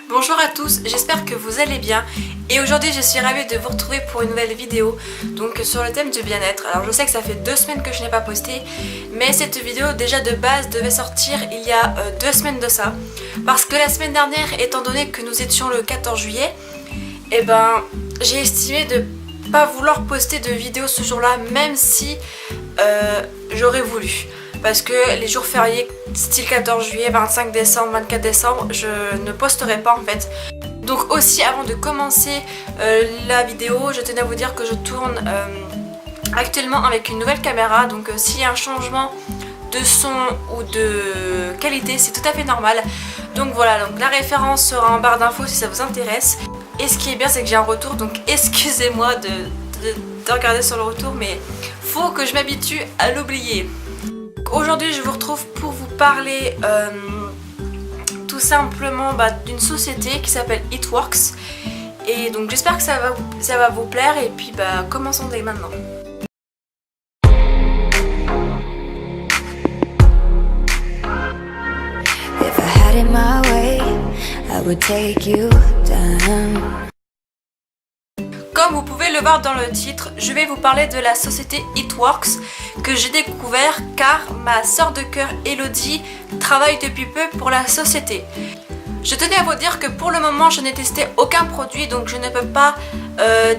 Bonjour à tous, j'espère que vous allez bien et aujourd'hui je suis ravie de vous retrouver pour une nouvelle vidéo donc sur le thème du bien-être. Alors je sais que ça fait 2 semaines que je n'ai pas posté, mais cette vidéo déjà de base devait sortir il y a 2 semaines de ça, parce que la semaine dernière, étant donné que nous étions le 14 juillet, j'ai estimé de pas vouloir poster de vidéo ce jour-là, même si j'aurais voulu. Parce que les jours fériés, style 14 juillet, 25 décembre, 24 décembre, je ne posterai pas en fait. Donc aussi, avant de commencer la vidéo, je tenais à vous dire que je tourne actuellement avec une nouvelle caméra. Donc s'il y a un changement de son ou de qualité, c'est tout à fait normal. Donc voilà, donc la référence sera en barre d'infos si ça vous intéresse. Et ce qui est bien, c'est que j'ai un retour, donc excusez-moi de regarder sur le retour, mais faut que je m'habitue à l'oublier. Aujourd'hui je vous retrouve pour vous parler tout simplement d'une société qui s'appelle It Works. Et donc j'espère que ça va vous plaire et puis commençons dès maintenant. If I had it my way, I would take you down. Comme vous pouvez le voir dans le titre, je vais vous parler de la société It Works que j'ai découvert car ma sœur de cœur Elodie travaille depuis peu pour la société. Je tenais à vous dire que pour le moment je n'ai testé aucun produit, donc je ne peux pas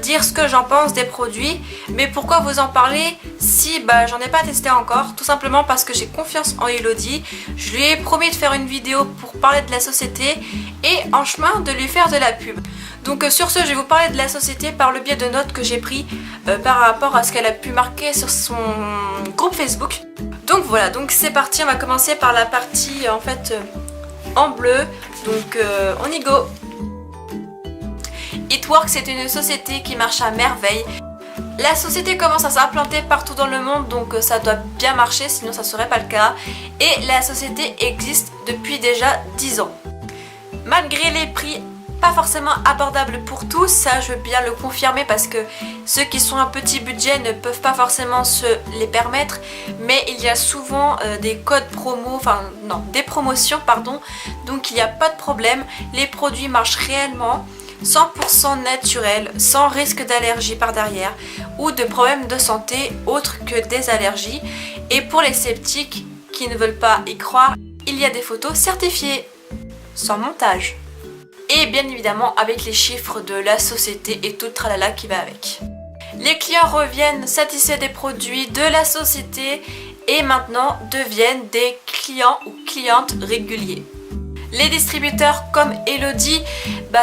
dire ce que j'en pense des produits. Mais pourquoi vous en parler si j'en ai pas testé encore? Tout simplement parce que j'ai confiance en Elodie. Je lui ai promis de faire une vidéo pour parler de la société et en chemin de lui faire de la pub. Donc sur ce, je vais vous parler de la société par le biais de notes que j'ai pris par rapport à ce qu'elle a pu marquer sur son groupe Facebook. Donc voilà, donc c'est parti, on va commencer par la partie en bleu. Donc on y go. It Works est une société qui marche à merveille. La société commence à s'implanter partout dans le monde, donc ça doit bien marcher, sinon ça serait pas le cas. Et la société existe depuis déjà 10 ans. Malgré les prix pas forcément abordable pour tous, ça je veux bien le confirmer parce que ceux qui sont un petit budget ne peuvent pas forcément se les permettre, mais il y a souvent des codes promo, des promotions pardon, donc il n'y a pas de problème, les produits marchent réellement, 100% naturels, sans risque d'allergie par derrière ou de problèmes de santé autres que des allergies. Et pour les sceptiques qui ne veulent pas y croire, il y a des photos certifiées, sans montage. Et bien évidemment avec les chiffres de la société et tout le tralala qui va avec. Les clients reviennent satisfaits des produits de la société et maintenant deviennent des clients ou clientes réguliers. Les distributeurs comme Elodie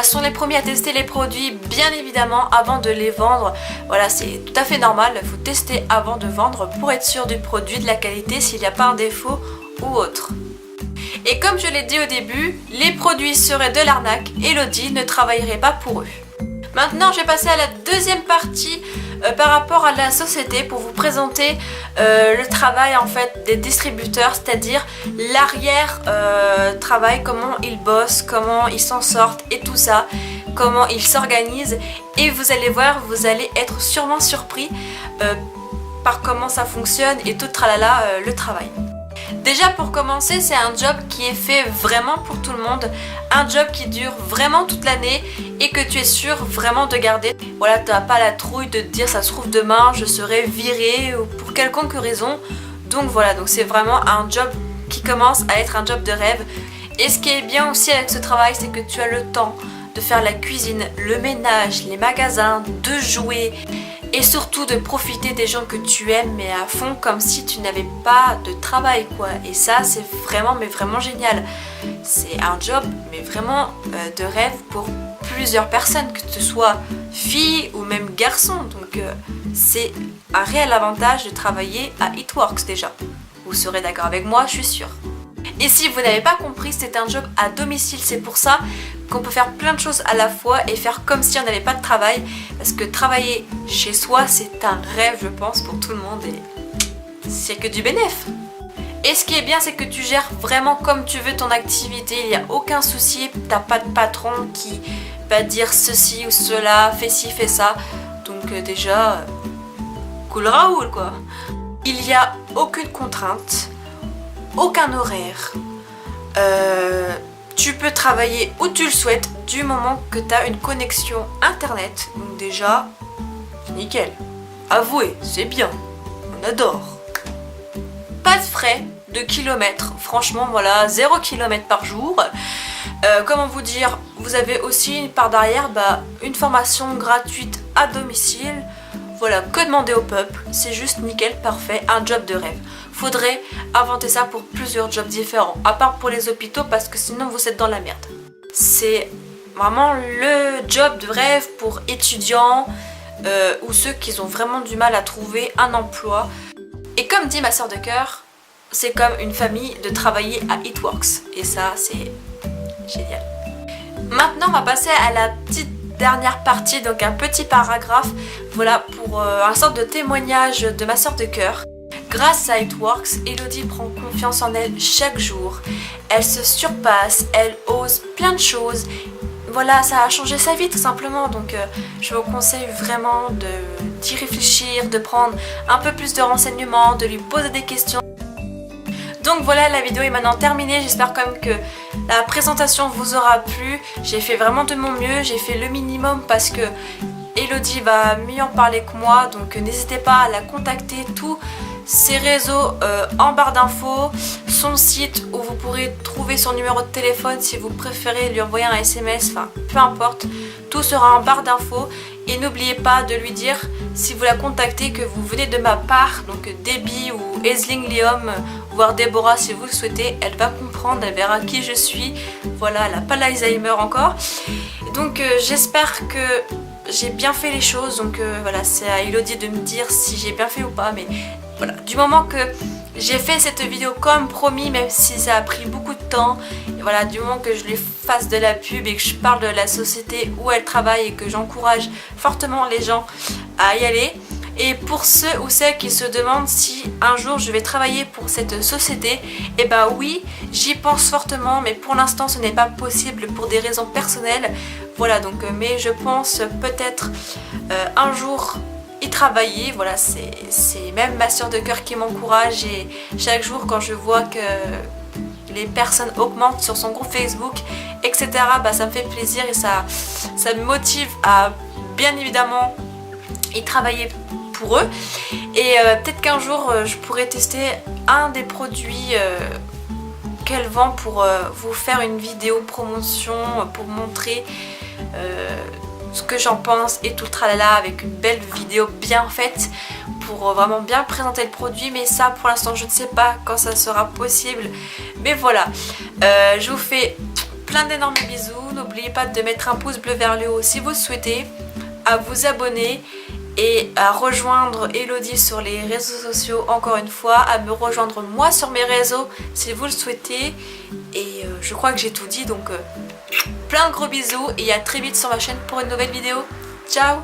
sont les premiers à tester les produits bien évidemment avant de les vendre. Voilà, c'est tout à fait normal, il faut tester avant de vendre pour être sûr du produit, de la qualité, s'il n'y a pas un défaut ou autre. Et comme je l'ai dit au début, les produits seraient de l'arnaque, Elodie ne travaillerait pas pour eux. Maintenant, je vais passer à la deuxième partie par rapport à la société pour vous présenter le travail des distributeurs, c'est-à-dire l'arrière travail, comment ils bossent, comment ils s'en sortent et tout ça, comment ils s'organisent. Et vous allez voir, vous allez être sûrement surpris par comment ça fonctionne et tout tralala le travail. Déjà pour commencer, c'est un job qui est fait vraiment pour tout le monde, un job qui dure vraiment toute l'année et que tu es sûr vraiment de garder. Voilà, tu n'as pas la trouille de te dire ça se trouve demain je serai virée ou pour quelconque raison. Donc voilà, donc c'est vraiment un job qui commence à être un job de rêve. Et ce qui est bien aussi avec ce travail, c'est que tu as le temps de faire la cuisine, le ménage, les magasins, de jouer et surtout de profiter des gens que tu aimes mais à fond, comme si tu n'avais pas de travail quoi. Et ça c'est vraiment génial. C'est un job mais vraiment de rêve pour plusieurs personnes, que ce soit fille ou même garçon. Donc c'est un réel avantage de travailler à It Works déjà. Vous serez d'accord avec moi, je suis sûre. Et si vous n'avez pas compris, c'est un job à domicile, c'est pour ça qu'on peut faire plein de choses à la fois et faire comme si on n'avait pas de travail, parce que travailler chez soi c'est un rêve je pense pour tout le monde et c'est que du bénéf. Et ce qui est bien, c'est que tu gères vraiment comme tu veux ton activité, il n'y a aucun souci, t'as pas de patron qui va dire ceci ou cela, fais ci, fais ça, donc déjà cool Raoul quoi. Il n'y a aucune contrainte, aucun horaire, tu peux travailler où tu le souhaites du moment que tu as une connexion internet. Donc déjà, nickel. Avouez, c'est bien. On adore. Pas de frais de kilomètres. Franchement, voilà, 0 km par jour. Comment vous dire, vous avez aussi une part d'arrière, une formation gratuite à domicile. Voilà, que demander au peuple, c'est juste nickel, parfait, un job de rêve. Faudrait inventer ça pour plusieurs jobs différents, à part pour les hôpitaux parce que sinon vous êtes dans la merde. C'est vraiment le job de rêve pour étudiants ou ceux qui ont vraiment du mal à trouver un emploi. Et comme dit ma soeur de cœur, c'est comme une famille de travailler à It Works. Et ça, c'est génial. Maintenant, on va passer à la petite dernière partie, donc un petit paragraphe, voilà, pour un sorte de témoignage de ma soeur de cœur. Grâce à It Works, Elodie prend confiance en elle chaque jour. Elle se surpasse, elle ose plein de choses. Voilà, ça a changé sa vie tout simplement, donc je vous conseille vraiment d'y réfléchir, de prendre un peu plus de renseignements, de lui poser des questions. Donc voilà, la vidéo est maintenant terminée, j'espère quand même que la présentation vous aura plu. J'ai fait vraiment de mon mieux, j'ai fait le minimum parce que Elodie va mieux en parler que moi, donc n'hésitez pas à la contacter. Tous ses réseaux en barre d'infos, son site où vous pourrez trouver son numéro de téléphone si vous préférez lui envoyer un SMS, enfin peu importe, tout sera en barre d'infos. Et n'oubliez pas de lui dire, si vous la contactez, que vous venez de ma part, donc Debbie ou Aisling Liam, voire Déborah si vous le souhaitez, elle va comprendre, elle verra qui je suis. Voilà, elle n'a pas l'Alzheimer encore. Donc j'espère que j'ai bien fait les choses, donc voilà, c'est à Elodie de me dire si j'ai bien fait ou pas, mais voilà, du moment que j'ai fait cette vidéo comme promis, même si ça a pris beaucoup de temps, et voilà, du moment que je lui fasse de la pub et que je parle de la société où elle travaille et que j'encourage fortement les gens à y aller. Et pour ceux ou celles qui se demandent si un jour je vais travailler pour cette société, eh ben oui, j'y pense fortement, mais pour l'instant ce n'est pas possible pour des raisons personnelles. Voilà, donc mais je pense peut-être un jour y travailler. Voilà, c'est même ma soeur de cœur qui m'encourage, et chaque jour quand je vois que les personnes augmentent sur son groupe Facebook, etc., ça me fait plaisir et ça me motive à bien évidemment y travailler pour eux. Et peut-être qu'un jour je pourrais tester un des produits qu'elle vend pour vous faire une vidéo promotion pour montrer ce que j'en pense et tout le tralala, avec une belle vidéo bien faite pour vraiment bien présenter le produit. Mais ça pour l'instant je ne sais pas quand ça sera possible, mais voilà, je vous fais plein d'énormes bisous. N'oubliez pas de mettre un pouce bleu vers le haut si vous le souhaitez, à vous abonner et à rejoindre Elodie sur les réseaux sociaux, encore une fois, à me rejoindre moi sur mes réseaux si vous le souhaitez. Et je crois que j'ai tout dit, donc plein de gros bisous et à très vite sur ma chaîne pour une nouvelle vidéo. Ciao!